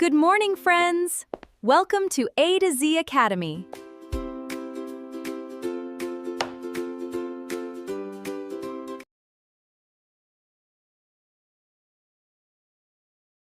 Good morning, friends! Welcome to A to Z Academy.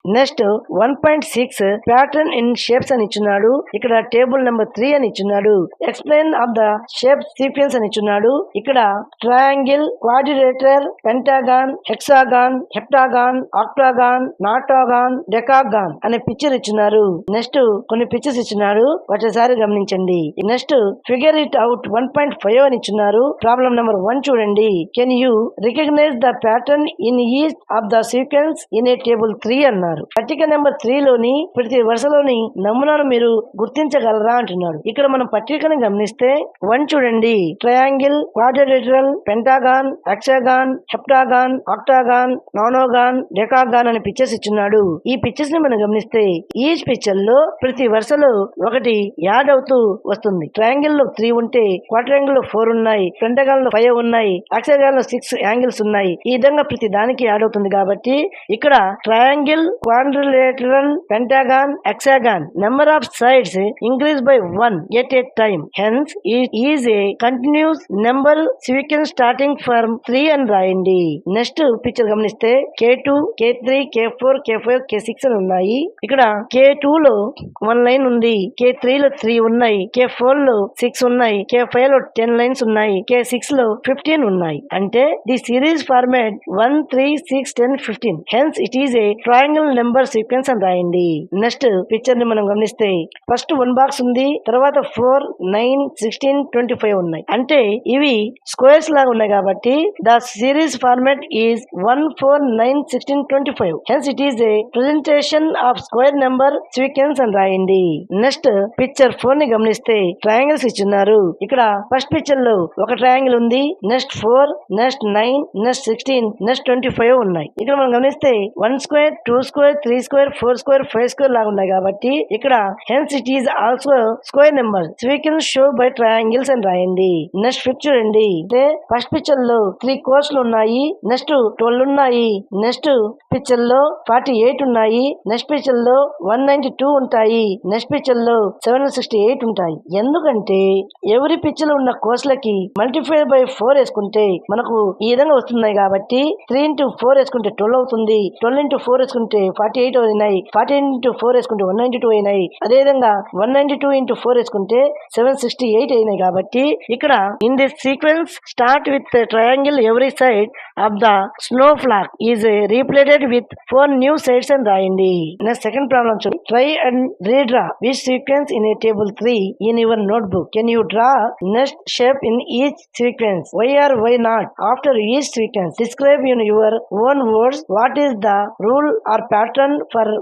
Next 1.6 pattern in shapes అని ఇచ్చున్నాడు. ఇక్కడ table number 3 అని ఇచ్చున్నాడు. Explain of the shape sequence అని ఇచ్చున్నాడు. ఇక్కడ triangle, quadrilateral, pentagon, hexagon, heptagon, octagon, nonagon, decagon అనే picture ఇచ్చున్నారు. నెక్స్ట్ కొన్ని పిక్చర్స్ ఇచ్చున్నారు, ఒకసారి గమనించండి. నెక్స్ట్ ఫిగర్ ఇట్ అవుట్ 1.5 అని ఇచ్చున్నారు. ప్రాబ్లం నెంబర్ 1 చూడండి. Can you recognise the pattern in each of the sequence in a table 3 అన్నారు. పట్టిక నెంబర్ 3 లోని ప్రతి వరుసలోని నమూనాను మీరు గుర్తించగలరా అంటున్నాడు. ఇక్కడ మనం పట్టికను గమనిస్తే 1 చూడండి. Triangle, quadrilateral, pentagon, hexagon, heptagon, octagon, nonagon, decagon అనే పిక్చర్స్ ఇచ్చున్నాడు. ఈ పిక్చర్స్ ని మనం గమనిస్తే ఈచ్ పిక్చర్ లో ప్రతి వరుసలో ఒకటి యాడ్ అవుతూ వస్తుంది. ట్రయాంగిల్ లో 3 ఉంటే క్వాడ్రాంగిల్ లో 4 ఉన్నాయి, పెంటాగాన్ లో 5 ఉన్నాయి, హెక్సాగాన్ లో 6 యాంగిల్స్ ఉన్నాయి. ఈ విధంగా ప్రతి దానికి యాడ్ అవుతుంది. కాబట్టి ఇక్కడ triangle, quadrilateral, pentagon, hexagon, number of sides increase by 1 at a time. Hence, it is a continuous number sequence starting from 3 and రాయండి. నెక్స్ట్ పిక్చర్ గమనిస్తే K2, K3, K4, K5, K6 అని ఉన్నాయి. ఇక్కడ K2 లో 1 line ఉంది, K3 లో 3 ఉన్నాయి, K4 లో 6 ఉన్నాయి, K5 లో 10 లైన్స్ ఉన్నాయి, K6 లో 15 ఉన్నాయి. అంటే the series format 1, 3, 6, 10, 15. Hence, it is a triangle number sequence అని రాయండి. నెక్స్ట్ పిక్చర్ ని మనం గమనిస్తే ఫస్ట్ 1 బాక్స్ ఉంది, తర్వాత 4, 9, 16, 25 ఉన్నాయి. అంటే ఇవి స్క్వేర్స్ లాగా ఉన్నాయి. కాబట్టి the series format is 1, 4, 9, 16, 25. Hence it is a presentation of square number sequence అని రాయండి. నెక్స్ట్ పిక్చర్ 4 ని గమనిస్తే ట్రయాంగిల్స్ ఇచ్చున్నారు. ఇక్కడ ఫస్ట్ పిక్చర్ లో ఒక ట్రయాంగిల్ ఉంది, నెక్స్ట్ 4, నెక్స్ట్ 9, నెక్స్ట్ 16, నెక్స్ట్ 25 ఉన్నాయి. ఇక్కడ మనం గమనిస్తే 1 square, 2 square, 3 square, 4 square, 5 square లాగా ఉన్నాయి. కాబట్టి ఇక్కడ hence it is also square number sequence show by triangles అని రాయండి. నెక్స్ట్ పిక్చర్ చూడండి. అంటే ఫస్ట్ పిక్చర్ లో 3 కోర్సులు ఉన్నాయి, నెక్స్ట్ 12 ఉన్నాయి, నెక్స్ట్ పిక్చర్ లో 48 ఉన్నాయి, నెక్స్ట్ పిక్చర్ లో 192 ఉంటాయి, నెక్స్ట్ పిక్చర్ లో 768 ఉంటాయి. ఎందుకంటే ఎవరి పిక్చర్ లో ఉన్న కోర్సులకి మల్టిఫై బై 4 వేసుకుంటే మనకు ఈ విధంగా వస్తున్నాయి. కాబట్టి 3 into 4 వేసుకుంటే 12 అవుతుంది, 12 into 4 వేసుకుంటే 48 అయినాయి, 48 into 4 వేసుకుంటే 192 అయినాయి. అదేవిధంగా 192 into 4 వేసుకుంటే 768 అయినాయి. కాబట్టి ఇక్కడ in this sequence start with triangle every side of the snowflake is replaced with 4 new sides అని రాయండి. నెక్స్ట్ సెకండ్ ప్రాబ్లం చూడండి. Try and redraw which sequence in a table 3 in your notebook. Can you draw next shape in each sequence? Why or why not? After each sequence describe in your own words what is the rule or pattern for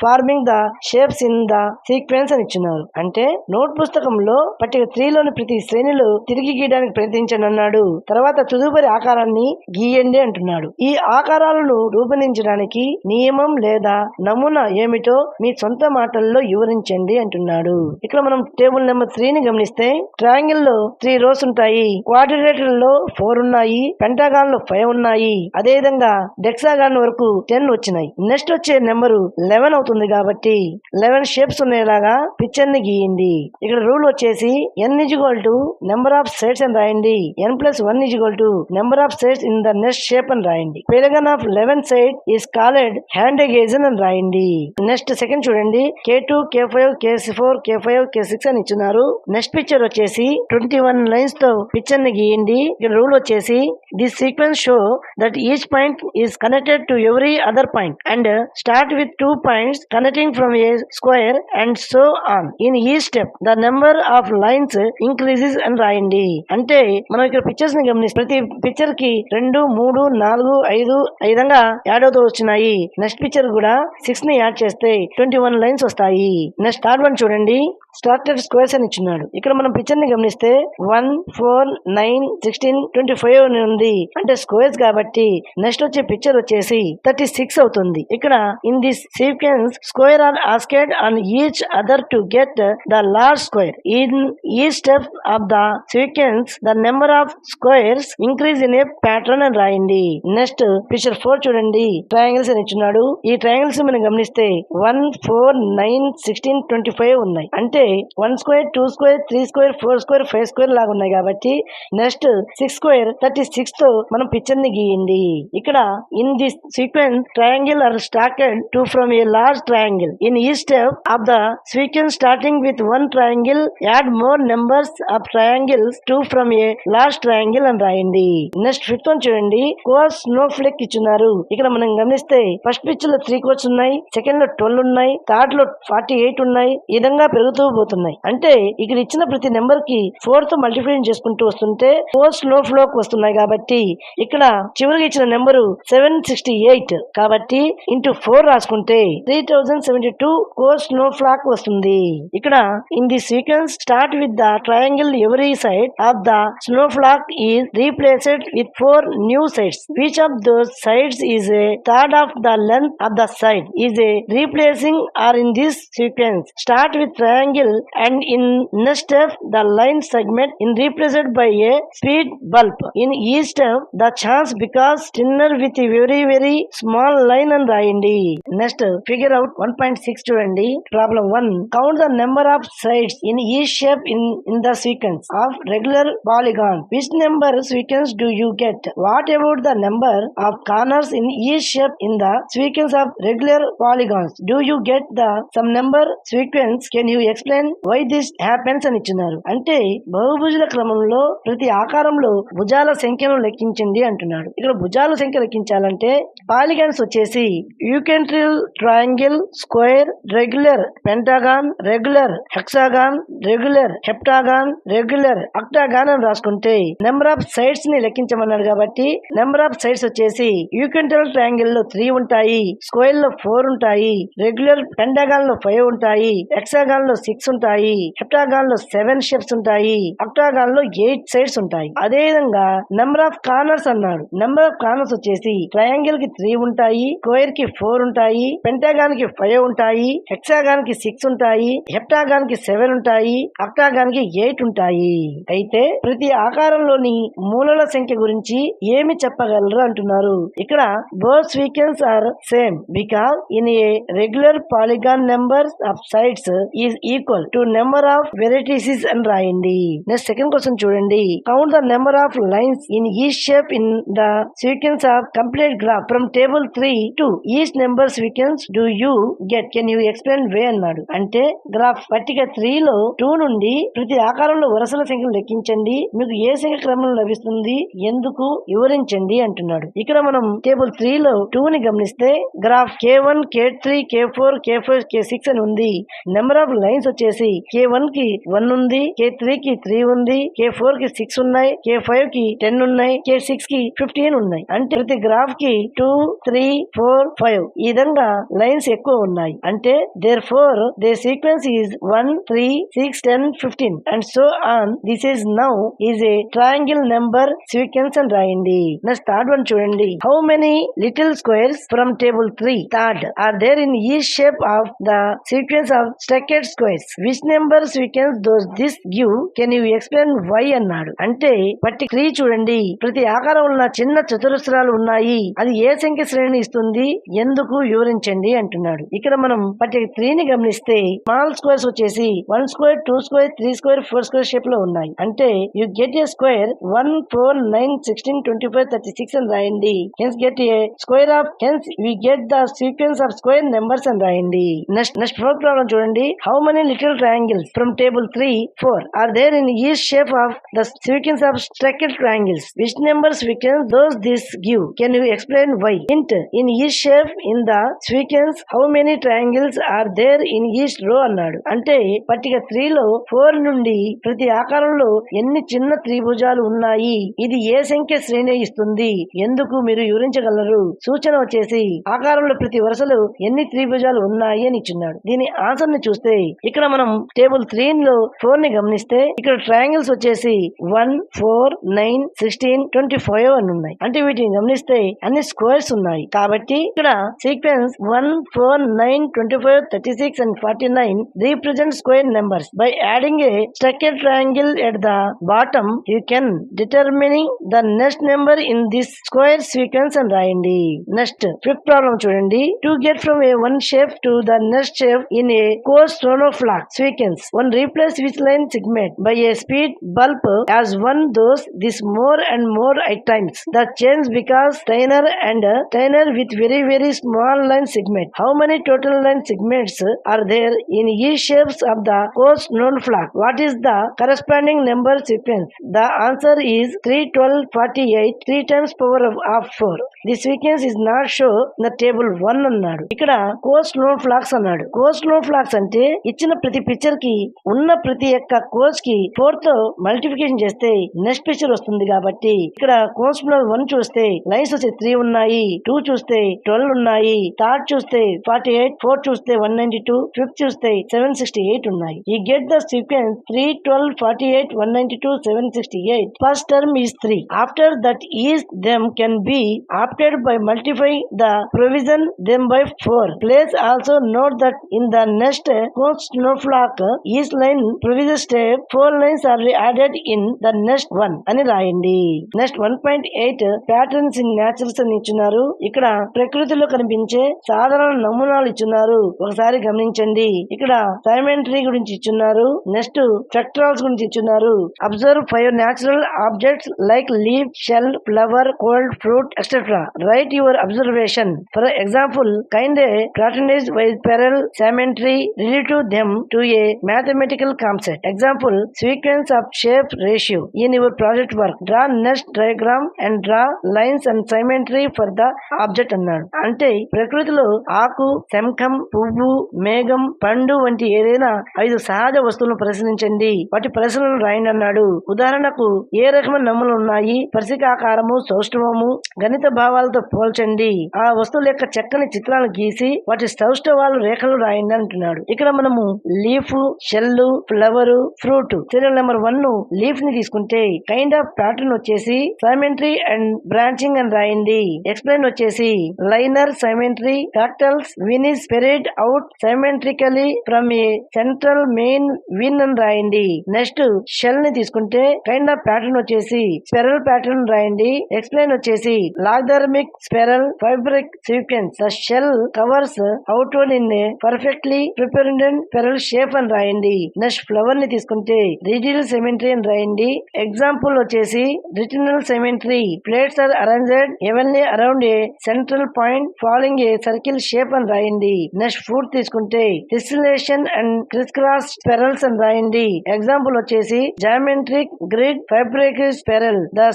forming the shapes in the sequence అని ఇచ్చినారు. అంటే note పుస్తకంలో పట్టిక 3 లోని ప్రతి శ్రేణిలో తిరిగి గీయడానికి ప్రయత్నించండి అన్నాడు. తర్వాత తదుపరి ఆకారాన్ని గీయండి అంటున్నాడు. ఈ ఆకారాలను రూపొందించడానికి నియమం లేదా నమూనా ఏమిటో మీ సొంత మాటల్లో వివరించండి అంటున్నాడు. ఇక్కడ మనం టేబుల్ నెంబర్ 3 ని గమనిస్తే ట్రయాంగిల్ లో 3 రోస్ ఉంటాయి, క్వాడ్రిలేటరల్ లో 4 ఉన్నాయి, పెంటాగాన్ లో 5 ఉన్నాయి, అదే విధంగా డెక్సాగాన్ వరకు 10 వచ్చినాయి. నెక్స్ట్ వచ్చే నెంబరు 11 అవుతుంది. కాబట్టి 11 షేప్స్ ఉండేలాగా పిక్చర్ ని గీయండి. ఇక్కడ రూల్ వచ్చేసి n = నెంబర్ ఆఫ్ సైడ్స్ అని రాయండి. n+1 = number of sides in the next shape అని రాయండి. పెరగన్ ఆఫ్ 11 సైడ్ ఈస్ కాల్డ్ హ్యాండగేజన్ అని రాయండి. నెక్స్ట్ సెకండ్ చూడండి. K2, K5, K4, K5, K6 అని ఇచ్చున్నారు. నెక్స్ట్ పిక్చర్ వచ్చేసి 21 లైన్స్ తో పిక్చర్ ని గీయండి. ఇక్కడ రూల్ వచ్చేసి this sequence show that each point is connected to every other point and start with 2 points connecting from a square and so on. In each step the number of lines increases and రాయండి. అంటే మనం ఇక్కడ pictures ని గమనిస్తే ప్రతి picture కి 2, 3, 4, 5 ఈ విధంగా యాడ్ అవుతూ వచ్చినాయి. నెక్స్ట్ పిక్చర్ కూడా 6 ని యాడ్ చేస్తే 21 లైన్స్ వస్తాయి. నెక్స్ట్ థర్డ్ వన్ చూడండి. స్టార్టెడ్ స్క్వేర్స్ అని ఇచ్చున్నాడు. ఇక్కడ మనం పిక్చర్ ని గమనిస్తే 1, 4, 9, 16, 25 అని ఉంది. అంటే స్క్వేర్స్ కాబట్టి నెక్స్ట్ వచ్చే పిక్చర్ వచ్చేసి 36 అవుతుంది. ఇక్కడ in this sequence square are asked on each other to get the large square. In ఈ step of the sequence the number of squares increase in a pattern అని రాయండి. నెక్స్ట్ పిక్చర్ 4 చూడండి. Triangles అని ఇచ్చున్నాడు. ఈ triangles మనం గమనిస్తే 1, 4, 9, 16, 25 ఉన్నాయి. అంటే 1 square, 2 square, 3 square, 4 square, 5 square లాగా ఉన్నాయి కాబట్టి నెక్స్ట్ 6 స్క్వేర్ 36 తో మనం పిక్చర్ ని గీయండి. ఇక్కడ in this sequence triangle are stacked to from a large triangle. In ఈ step of the sequence starting with 1 triangle add more numbers of triangles to from a large triangle అని రాయండి. Next 5th one చూడండి. Course snowflake ఇచ్చున్నారు. ఇక్కడ మనం గమనిస్తే first picture లో 3 course ఉన్నాయి, సెకండ్ లో 12 ఉన్నాయి, థర్డ్ లో 48 ఉన్నాయి. ఈ విధంగా పెరుగుతూ పోతున్నాయి. అంటే ఇక్కడ ఇచ్చిన ప్రతి నెంబర్ కి 4 తో మల్టిప్లై చేసుకుంటూ వస్తుంటే 4 స్నో ఫ్లోక్ వస్తున్నాయి. కాబట్టి ఇక్కడ చివరికి ఇచ్చిన నెంబరు 768 కాబట్టి ఇంటూ 4 రాసుకుంటే 3072 కోర్ స్నో ఫ్లాక్ వస్తుంది. ఇక్కడ in the sequence start with the triangle every side of the snowflake is replaced with 4 new sides. Which of those sides is a third of the length of the side is a replacing or in this sequence. Start with triangle and in next step the line segment in replaced by a speed bulb. In each step the chance becomes thinner with a very small line and రాయండి. Next figure out 1.6 చూడండి. Problem 1. Count the number of sides in each shape in the sequence of regular polygon. Which number sequence do you get? What about the number of corners in each shape in the sequence of regular polygons? Do you get the some number sequence? Can you explain why this happens అని ఇచ్చినారు. అంటే బహుభుజుల క్రమంలో ప్రతి ఆకారంలో భుజాల సంఖ్యను లెక్కించండి అంటున్నాడు. ఇక్కడ భుజాల సంఖ్య లెక్కించాలంటే పాలిగాన్స్ వచ్చేసి equilateral, triangle, square, regular, pentagon, regular, hexagon, regular, heptagon, regular, octagon అని రాసుకుంటే నెంబర్ ఆఫ్ సైడ్స్ ని లెక్కించమన్నాడు. కాబట్టి నెంబర్ ఆఫ్ సైడ్స్ వచ్చేసి యూకెంట్రిల్ ట్రయాంగిల్ లో 3 ఉంటాయి, స్క్వేర్ లో 4 ఉంటాయి, రెగ్యులర్ పెంటాగాన్ లో 5 ఉంటాయి, హెక్సాగాన్ లో 6 ఉంటాయి, హెప్టాగాన్ లో 7 షేప్స్ ఉంటాయి, అక్టాగాన్ లో 8 సైడ్స్ ఉంటాయి. అదే విధంగా నెంబర్ ఆఫ్ కార్నర్స్ అన్నాడు. నెంబర్ ఆఫ్ కార్నర్స్ వచ్చేసి ట్రయాంగిల్ కి 3 ఉంటాయి, స్క్వేర్ కి 4 ఉంటాయి, పెంటాగాన్ కి 5 ఉంటాయి, హెక్సాగాన్ కి 6 ఉంటాయి, హెప్టాగాన్ కి 7 ఉంటాయి, అక్టాగాన్ కి 8 ఉంటాయి. అయితే ప్రతి ఆకారంలోని మూలల సంఖ్య గురించి ఏమి చెప్పగలరు అంటున్నారు. ఇక్కడ both sequence are same because in a regular polygon number of sides is equal to number of vertices అని రాయండి. నెక్స్ట్ సెకండ్ క్వశ్చన్ చూడండి. Count the number of lines in each shape in the sequence of complete graph from table 3 to each number sequence do you get. Can you explain way అన్నాడు. అంటే graph పట్టిక 3 లో 2 నుండి ప్రతి ఆకారంలో వరుసల సంఖ్యను లెక్కించండి, మీకు ఏ సంఖ్య క్రమం లభిస్తుంది, ఎందుకు వివరించండి అంటున్నాడు. ఇక్కడ మనం టేబుల్ 3 లో 2 ని గమనిస్తే graph K1, K3, K4, K5, K6 అని ఉంది. నెంబర్ ఆఫ్ లైన్స్ వచ్చేసి K1 కి 1 ఉంది, K3 కి 3 ఉంది, K4 కి 6 ఉన్నాయి, K5 కి 10 ఉన్నాయి, K6 కి 15 ఉన్నాయి. అంటే ప్రతి గ్రాఫ్ కి 2, 3, 4, 5 ఈ విధంగా లైన్స్ ఎక్కువ ఉన్నాయి. అంటే therefore the sequence is 1, 3, 6, 10, 15 and so on. This is now is a triangle number sequence అని రాయండి. నెక్స్ట్ థర్డ్ వన్ చూడండి. How many little squares from table 3 third are there in each shape of the sequence of stacked squares. Which number sequence does this give. Can you explain why అన్నాడు. అంటే పట్టి 3 చూడండి. ప్రతి ఆకారం ఉన్న చిన్న చతురస్రాలు ఉన్నాయి, అది ఏ సంఖ్య శ్రేణిని ఇస్తుంది, ఎందుకు వివరించండి అంటున్నాడు. ఇక్కడ మనం పట్టి 3 ని గమనిస్తే స్మాల్ స్క్వేర్స్ వచ్చేసి 1 square, 2 square, 3 square, 4 square shape లో ఉన్నాయి. అంటే యూ గెట్ ఏ స్క్వేర్ 1, 4, 9, 16, 25, 36 అని రాయండి. Hence get a square of hence we get the sequence of square numbers అని రాయండి. నెక్స్ట్ ఫోర్త్ ప్రాబ్లం చూడండి. How many little triangles from table 3 4 are there in each shape of the sequence of stacked triangles. Which number sequence does this give. Can you explain why. Hint in each shape in the sequence how many triangles are there in each row అన్నాడు. అంటే పట్టిక 3 లో 4 నుండి ప్రతి ఆకారంలో ఎన్ని చిన్న త్రిభుజాలు ఉన్నాయి, ఇది ఏ సంఖ్య శ్రేణి ఇస్తుంది, ఎందుకు మీరు వివరించగలరు. సూచన వచ్చేసి ఆకారంలో ప్రతి వరుసలో ఎన్ని త్రిభుజాలు ఉన్నాయి అని ఇచ్చున్నాడు. దీని ఆన్సర్ ని చూస్తే ఇక్కడ ఇక్కడ మనం టేబుల్ 3 లో 4 ని గమనిస్తే ఇక్కడ ట్రయాంగిల్స్ వచ్చేసి 1, 4, 9, 16, 25 అని ఉన్నాయి. అంటే వీటిని గమనిస్తే అన్ని స్క్వేర్స్ ఉన్నాయి. కాబట్టి ఇక్కడ sequence 1, 4, 9, 25, 36 and 49 represent square numbers. By adding a structured triangle at the bottom, you can determine the next number in this square sequence and రాయండి. నెక్స్ట్ ఫిఫ్త్ ప్రాబ్లం చూడండి. To get from a one shape to the next shape in a coarse sonoflock sequence, one replace which line segment by a speed bulb as one does this more and more at times. The change because thinner and thinner with very small line segment. How many total line segments are there in each shapes of the coarse sonoflock? What is the corresponding number sequence? The answer is 3, 12, 48, 3 times power of 4. The sequence is not shown in the table 1 అన్నాడు. ఇక్కడ course known flax అన్నాడు. Course known flax అంటే ఇచ్చిన ప్రతి picture కి ఉన్న ప్రతి ఒక్క కోర్స్ కి 4 తో మల్టిప్లికేషన్ చేస్తే నెక్స్ట్ పిక్చర్ వస్తుంది. కాబట్టి ఇక్కడ కోర్స్ లో 1 చూస్తే లైన్స్ వచ్చి 3 ఉన్నాయి, 2 చూస్తే 12 ఉన్నాయి, థర్డ్ చూస్తే 48, 4 చూస్తే 192, ఫిఫ్త్ చూస్తే 768 ఉన్నాయి. You get the sequence 3, 12, 48, 192, 768. First term is 3. After that is them can be opted by multiplying the provision them by 4. Please also note that in the next course snowflake each line provision step 4 lines are added in the next one అని రాయండి. Next 1.8 patterns in naturals అని ఇచ్చున్నారు. ఇక్కడ ప్రకృతిలో కనిపించే సాధారణ నమూనాలు ఇచ్చున్నారు. ఒకసారి గమనించండి. ఇక్కడ సైమెంట్రీ గురించి ఇచ్చున్నారు. నెక్స్ట్ స్పెక్ట్రల్స్ గురించి ఇచ్చున్నారు. Observe 5 natural objects like leaf, shell, flower, cold, fruit etcetera. Write your observation. For example, kind a fraternized with parallel symmetry relative them to a mathematical concept. Example, sequence of shape ratio. In your project work, draw next diagram and draw lines and symmetry for the object అన్నాడు. అంటే ప్రకృతిలో ఆకు, శంఖం, పువ్వు, మేఘం, పండు వంటి ఏదైనా 5 సహజ వస్తువులను పరిశీలించండి. వాటి పరిశీలనలు రాయండి అన్నాడు. ఉదాహరణకు ఏ రకమైన నమూనాలు ఉన్నాయి, పరిశీకాకారము, సౌష్ఠవము, గణిత భావాలతో పోల్చండి. ఆ వస్తువుల యొక్క చక్కని చిత్రాలను గీసి వాటి సౌష్ఠవాలు రేఖలు రాయండి అంటున్నాడు. ఇక్కడ మనము leaf, shell, flower, fruit serial number 1 leaf ని తీసుకుంటే కైండ్ ఆఫ్ ప్యాటర్న్ వచ్చేసి సైమెంట్రీ అండ్ బ్రాంచింగ్ అని రాయండి. ఎక్స్ప్లెయిన్ వచ్చేసి linear symmetry, fractals, vein is spread out symmetrically from a central main vein అని రాయండి. నెక్స్ట్ షెల్ ని తీసుకుంటే కైండ్ ఆఫ్ ప్యాటర్న్ వచ్చేసి స్పెరల్ ప్యాటర్న్ రాయండి. ఎక్స్ప్లెయిన్ వచ్చేసి logarithmic spiral Fibonacci sequence. The shell covers outward in a perfectly prepared spiral shape అని రాయండి. Next flower ని తీసుకుంటే రీజియల్ సిమెట్రీ అని రాయండి. ఎగ్జాంపుల్ వచ్చేసి radial symmetry. Plates are arranged evenly around a central point following a circle shape అని రాయండి. Next fruit తీసుకుంటే distillation and criss cross spirals అని రాయండి. ఎగ్జాంపుల్ వచ్చేసి geometric grid Fibonacci spiral. The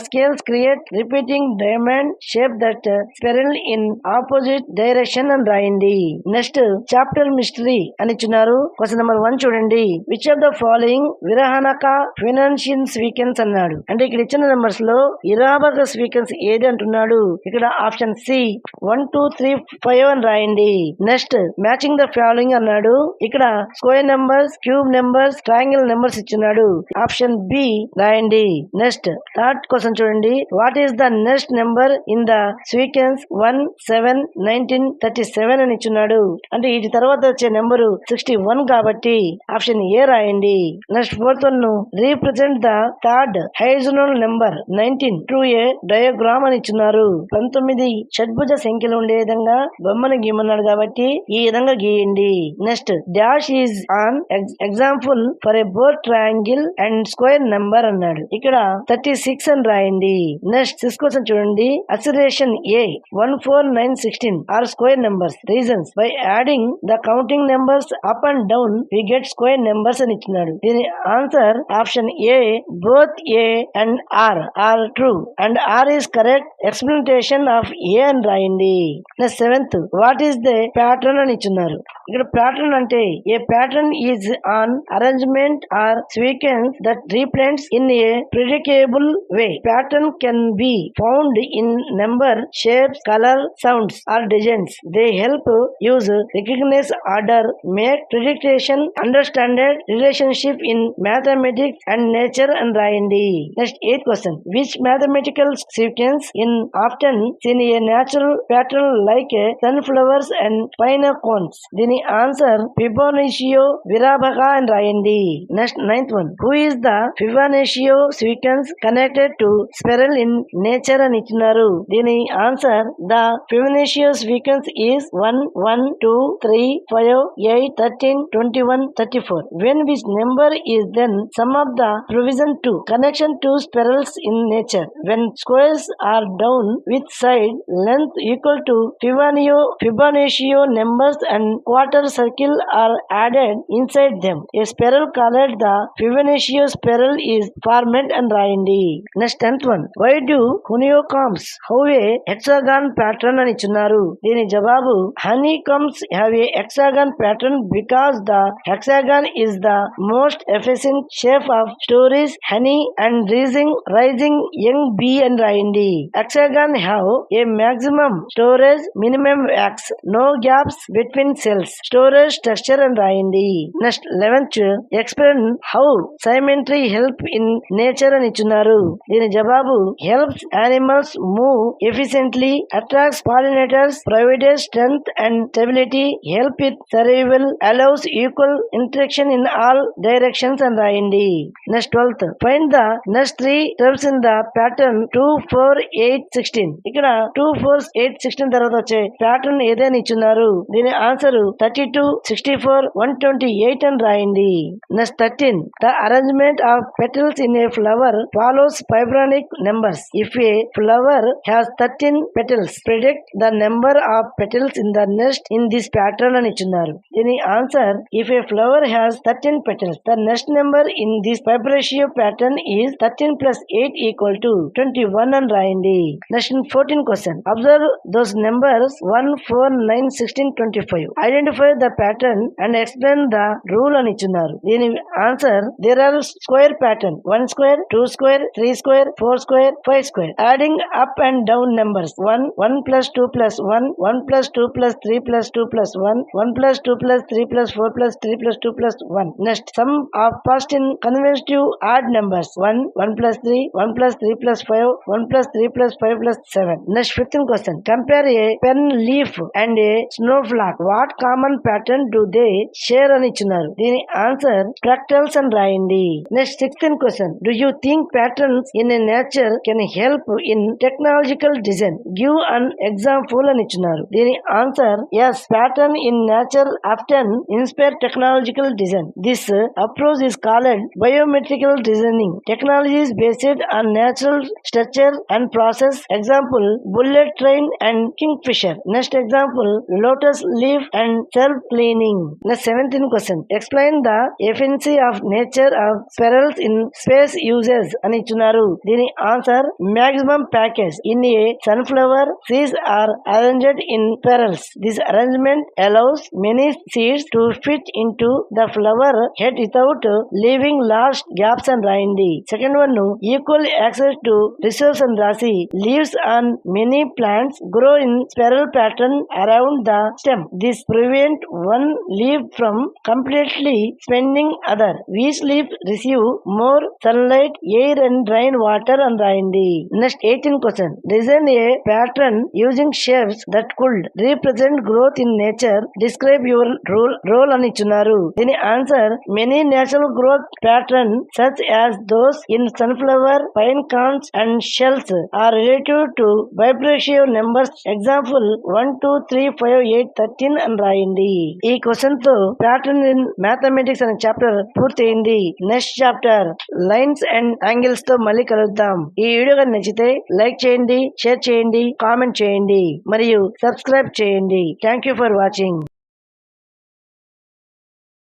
scales create repeating diamond shape that spiral in opposite direction అని రాయండి. Next chapter mystery అని ఇచ్చినారు. క్వశ్చన్ నెంబర్ 1 చూడండి. Which of the following Virahanka Fibonacci sequence అన్నాడు. అంటే ఇక్కడ ఇచ్చిన నెంబర్స్ లో ఇరాబక సీక్వెన్స్ ఏది అంటున్నాడు. ఇక్కడ ఆప్షన్ సి 1, 2, 3, 5 అని రాయండి. నెక్స్ట్ మ్యాచింగ్ ద ఫాలోయింగ్ అన్నాడు. ఇక్కడ square numbers, cube numbers, triangle numbers ఇచ్చినాడు. ఆప్షన్ బి రాయండి. నెక్స్ట్ థర్డ్ క్వశ్చన్ చూడండి. What is the next number in the sequence 1, 7, 19, 37 అని ఇచ్చున్నాడు. అంటే వీటి తర్వాత వచ్చే నెంబరు 61 కాబట్టి ఆప్షన్ ఏ రాయండి. Next fourth one represent the third hexagonal number 19 through a diagram అని ఇచ్చున్నారు. 19 షడ్భుజ సంఖ్యలు ఉండే విధంగా బొమ్మను గీయమన్నాడు కాబట్టి ఈ విధంగా గీయండి. Next dash is on example for a both triangle and square number అన్నాడు. ఇక్కడ 36 అని రాయండి. నెక్స్ట్ 6 క్వశ్చన్ చూడండి. అసరేషన్ ఏ 1, 4, 9, 16 are square numbers. Reasons: by adding the counting numbers up and down we get square numbers అని ఇచ్చినాడు. దీని answer option A both A and R are true and R is correct explanation of A అని రాయండి. Next 7th what is the pattern అని ఇచ్చినారు. ఇక్కడ pattern అంటే a pattern is an arrangement or sequence that represents in a predictable way. Pattern can be found in number, shapes, colour, sounds or designs. They help use recognize order, make prediction, understand relationship in mathematics and nature అని రాయండి. Next 8th question. Which mathematical sequence in often seen a natural pattern like sunflowers and pinecones? దీని answer Fibonacci విరాబగా అని రాయండి. Next 9th one. Who is the Fibonacci sequence connected to spiral in nature అని ఇచ్చినారు. దీని answer the Fibonacci sequence is 1 1 2 3 5 8 13 21 34. When which number is then sum of the provision to connection to spirals in nature? When squares are down with side length equal to Fibonacci numbers and quarter circle are added inside them, a spiral called the Fibonacci spiral is formed and రాయండి. Next 10th one. Why do honeycombs have a hexagon pattern అని ఇచ్చున్నారు. దీని జవాబు honeycombs have a hexagon pattern because the hexagon is the most efficient shape of storage honey and raising young bee and రాయండి. hexagon have a maximum storage, minimum wax, no gaps between cells, storage structure and రాయండి. Next 11th. explain how symmetry help in nature అని ఇచ్చున్నారు. దీని జవాబు helps animals move efficiently, attracts pollinators, provides strength and stability, help with survival, allows equal interaction in all directions and రాయండి. Next 12th. find the next three terms in the pattern 2 4 8 16. ఇక్కడ 2 4 8 16 తర్వాత వచ్చే pattern ఏదైనా ఇచ్చున్నారు. దీని answer 32 64 128 అని రాయండి. Next 13. the arrangement of petals in a flower follows Fibonacci numbers. if a flower has 13 petals, predict the number of petals in the nest in this pattern అని ఇచ్చున్నారు. దీని answer if a flower has 13 petals, the nest number in this Fibonacci pattern is 13 plus 8 equal to 21 అని రాయండి. Next 14 question. Observe those numbers 1 4 9 16 25. Identify the pattern and explain the rule అని ఇచ్చున్నారు. దీని answer there are square pattern 1 square 2 square 3 square 4 square 5 square. adding up and down numbers 1 1 plus 2 plus 1 1 plus 2 plus 3 plus 2 plus 1 1 plus 2 plus 3 plus 4 plus 3 plus 2 plus 1. next sum of past in consecutive odd numbers 1 1 plus 3 1 plus 3 plus 5 1 plus 3 plus 5 plus 7. next 15th question. compare a pen leaf and a snowflake. what common pattern do they share అని ఇచ్చినారు. దీని answer fractals అని రాయండి. Next 16th question. do you think patterns in a nature can help in technological design? give an example అని ఇచ్చినారు. దీని answer yes, pattern in nature often inspire technological design. this approach is called biometrical designing. technology is based on natural structure and process. example bullet train and kingfisher. next example lotus leaf and self cleaning. next 17th question. explain the efficiency of nature of spirals in space uses అని ఇచ్చున్నారు. దీని answer maximum package in a sunflower seeds are arranged in spirals. this arrangement allows many seeds to fit into the flower head without leaving large gaps and రాయండి. Second one equal access to resource and రాసి leaves on many plants grow in spiral pattern around the stem. this prevent one leaf from completely spending other. each leaf receive more sunlight, air and rain water and రాయండి. Next 18th question. design a pattern using shapes that could represent growth in nature. describe your role అని ఇచ్చున్నారు. దీని answer many natural growth pattern such as those in sunflower, pine cones and shells are related to Fibonacci numbers. example 1 2 3 5 8 13 అని రాయండి. ఈ question తో pattern in mathematics అనే chapter పూర్తయింది. Next chapter lines and angles తో మళ్ళీ కలుద్దాం. ఈ వీడియో కానీ నచ్చితే లైక్ చేయండి, షేర్ చేయండి, కామెంట్ చేయండి మరియు సబ్స్క్రైబ్ చేయండి. Thank you for watching.